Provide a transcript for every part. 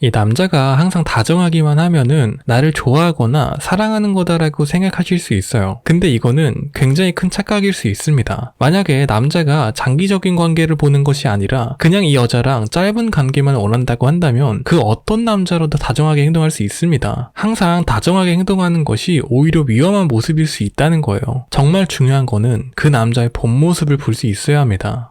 이 남자가 항상 다정하기만 하면은 나를 좋아하거나 사랑하는 거다라고 생각하실 수 있어요. 근데 이거는 굉장히 큰 착각일 수 있습니다. 만약에 남자가 장기적인 관계를 보는 것이 아니라 그냥 이 여자랑 짧은 관계만 원한다고 한다면 그 어떤 남자로도 다정하게 행동할 수 있습니다. 항상 다정하게 행동하는 것이 오히려 위험한 모습일 수 있다는 거예요. 정말 중요한 거는 그 남자의 본 모습을 볼 수 있어야 합니다.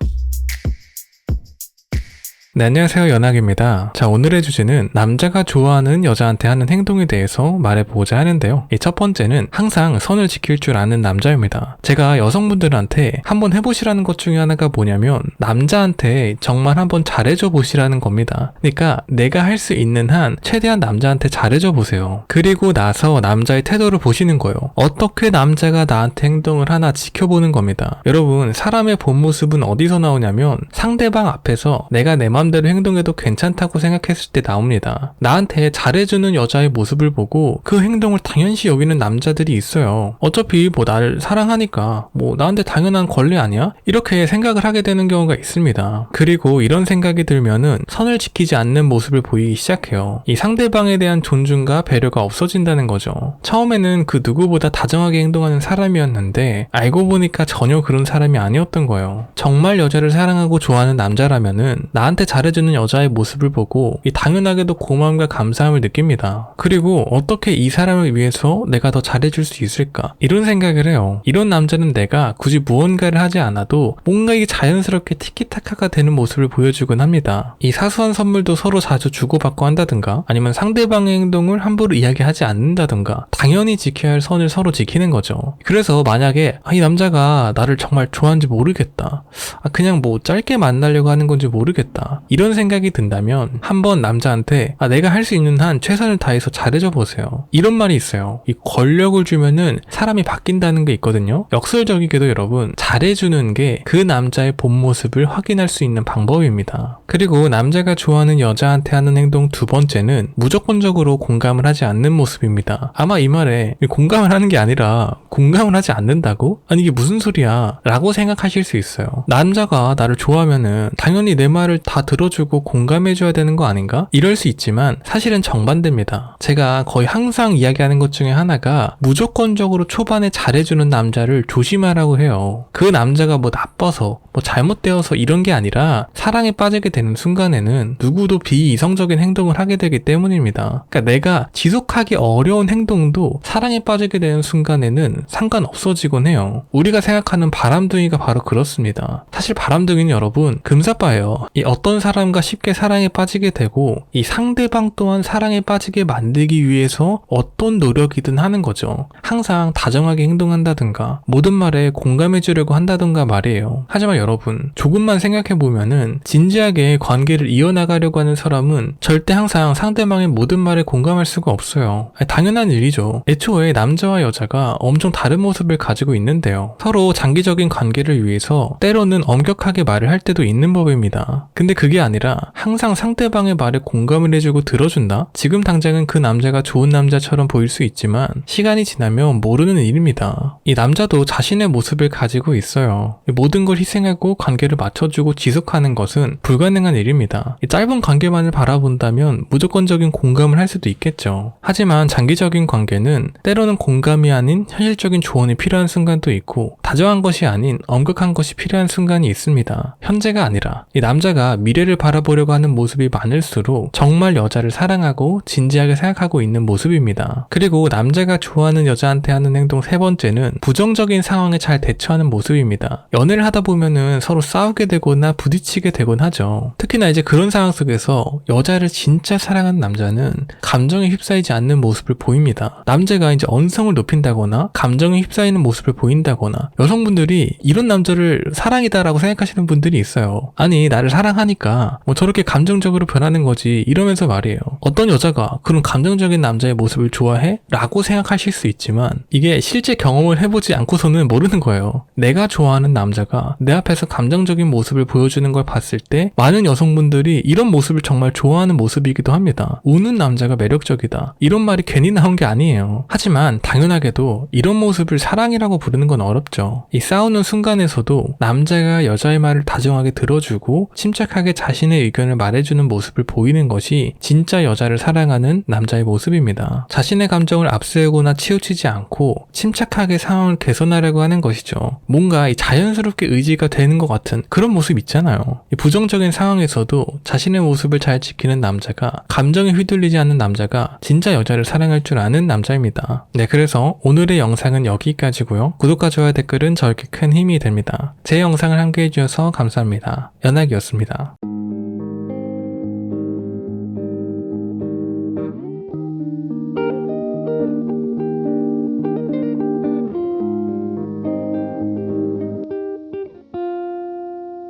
네, 안녕하세요. 연학입니다. 자, 오늘의 주제는 남자가 좋아하는 여자한테 하는 행동에 대해서 말해보고자 하는데요. 이 첫 번째는 항상 선을 지킬 줄 아는 남자입니다. 제가 여성분들한테 한번 해보시라는 것 중에 하나가 뭐냐면 남자한테 정말 한번 잘해줘 보시라는 겁니다. 그러니까 내가 할 수 있는 한 최대한 남자한테 잘해줘 보세요. 그리고 나서 남자의 태도를 보시는 거예요. 어떻게 남자가 나한테 행동을 하나 지켜보는 겁니다. 여러분, 사람의 본 모습은 어디서 나오냐면 상대방 앞에서 내가 내 마음대로 행동해도 괜찮다고 생각했을 때 나옵니다. 나한테 잘해주는 여자의 모습을 보고 그 행동을 당연시 여기는 남자들이 있어요. 어차피 나를 사랑하니까 나한테 당연한 권리 아니야? 이렇게 생각을 하게 되는 경우가 있습니다. 그리고 이런 생각이 들면은 선을 지키지 않는 모습을 보이기 시작해요. 이 상대방에 대한 존중과 배려가 없어진다는 거죠. 처음에는 그 누구보다 다정하게 행동하는 사람이었는데 알고 보니까 전혀 그런 사람이 아니었던 거예요. 정말 여자를 사랑하고 좋아하는 남자라면은 나한테 잘해주는 여자의 모습을 보고 당연하게도 고마움과 감사함을 느낍니다. 그리고 어떻게 이 사람을 위해서 내가 더 잘해줄 수 있을까? 이런 생각을 해요. 이런 남자는 내가 굳이 무언가를 하지 않아도 뭔가 이게 자연스럽게 티키타카가 되는 모습을 보여주곤 합니다. 이 사소한 선물도 서로 자주 주고받고 한다든가 아니면 상대방의 행동을 함부로 이야기하지 않는다든가 당연히 지켜야 할 선을 서로 지키는 거죠. 그래서 만약에 이 남자가 나를 정말 좋아하는지 모르겠다. 그냥 짧게 만나려고 하는 건지 모르겠다. 이런 생각이 든다면 한번 남자한테 내가 할 수 있는 한 최선을 다해서 잘해줘 보세요. 이런 말이 있어요. 이 권력을 주면은 사람이 바뀐다는 게 있거든요. 역설적이게도 여러분, 잘해주는 게 그 남자의 본 모습을 확인할 수 있는 방법입니다. 그리고 남자가 좋아하는 여자한테 하는 행동 두 번째는 무조건적으로 공감을 하지 않는 모습입니다. 아마 이 말에 공감을 하는 게 아니라 공감을 하지 않는다고? 아니 이게 무슨 소리야? 라고 생각하실 수 있어요. 남자가 나를 좋아하면은 당연히 내 말을 다 들어주고 공감해줘야 되는 거 아닌가? 이럴 수 있지만 사실은 정반대입니다. 제가 거의 항상 이야기하는 것 중에 하나가 무조건적으로 초반에 잘해주는 남자를 조심하라고 해요. 그 남자가 나빠서 잘못되어서 이런 게 아니라 사랑에 빠지게 되는 순간에는 누구도 비이성적인 행동을 하게 되기 때문입니다. 그러니까 내가 지속하기 어려운 행동도 사랑에 빠지게 되는 순간에는 상관없어지곤 해요. 우리가 생각하는 바람둥이가 바로 그렇습니다. 사실 바람둥이는 여러분 금사빠예요. 이 어떤 사람과 쉽게 사랑에 빠지게 되고 이 상대방 또한 사랑에 빠지게 만들기 위해서 어떤 노력이든 하는 거죠. 항상 다정하게 행동한다든가 모든 말에 공감해 주려고 한다든가 말이에요. 하지만 여러분, 조금만 생각해보면은 진지하게 관계를 이어나가려고 하는 사람은 절대 항상 상대방의 모든 말에 공감할 수가 없어요. 당연한 일이죠. 애초에 남자와 여자가 엄청 다른 모습을 가지고 있는데요. 서로 장기적인 관계를 위해서 때로는 엄격하게 말을 할 때도 있는 법입니다. 근데 그게 아니라 항상 상대방의 말에 공감을 해주고 들어준다? 지금 당장은 그 남자가 좋은 남자처럼 보일 수 있지만 시간이 지나면 모르는 일입니다. 이 남자도 자신의 모습을 가지고 있어요. 모든 걸 희생하고 관계를 맞춰주고 지속하는 것은 불가능한 일입니다. 짧은 관계만을 바라본다면 무조건적인 공감을 할 수도 있겠죠. 하지만 장기적인 관계는 때로는 공감이 아닌 현실적인 조언이 필요한 순간도 있고 다정한 것이 아닌 엄격한 것이 필요한 순간이 있습니다. 현재가 아니라 이 남자가 미래를 바라보려고 하는 모습이 많을수록 정말 여자를 사랑하고 진지하게 생각하고 있는 모습입니다. 그리고 남자가 좋아하는 여자한테 하는 행동 세 번째는 부정적인 상황에 잘 대처하는 모습입니다. 연애를 하다 보면은 서로 싸우게 되거나 부딪히게 되곤 하죠. 특히나 이제 그런 상황 속에서 여자를 진짜 사랑하는 남자는 감정에 휩싸이지 않는 모습을 보입니다. 남자가 이제 언성을 높인다거나 감정에 휩싸이는 모습을 보인다거나 여성분들이 이런 남자를 사랑이다라고 생각하시는 분들이 있어요. 아니 나를 사랑하니까 저렇게 감정적으로 변하는 거지 이러면서 말이에요. 어떤 여자가 그런 감정적인 남자의 모습을 좋아해? 라고 생각하실 수 있지만 이게 실제 경험을 해보지 않고서는 모르는 거예요. 내가 좋아하는 남자가 내 앞에 앞에서 감정적인 모습을 보여주는 걸 봤을 때 많은 여성분들이 이런 모습을 정말 좋아하는 모습이기도 합니다. 우는 남자가 매력적이다. 이런 말이 괜히 나온 게 아니에요. 하지만 당연하게도 이런 모습을 사랑이라고 부르는 건 어렵죠. 이 싸우는 순간에서도 남자가 여자의 말을 다정하게 들어주고 침착하게 자신의 의견을 말해주는 모습을 보이는 것이 진짜 여자를 사랑하는 남자의 모습입니다. 자신의 감정을 앞세우거나 치우치지 않고 침착하게 상황을 개선하려고 하는 것이죠. 뭔가 이 자연스럽게 의지가 되는 것 같은 그런 모습 있잖아요. 이 부정적인 상황에서도 자신의 모습을 잘 지키는 남자가, 감정에 휘둘리지 않는 남자가 진짜 여자를 사랑할 줄 아는 남자입니다. 네, 그래서 오늘의 영상은 여기까지고요. 구독과 좋아요, 댓글은 저에게 큰 힘이 됩니다. 제 영상을 함께 해주셔서 감사합니다. 연학이었습니다.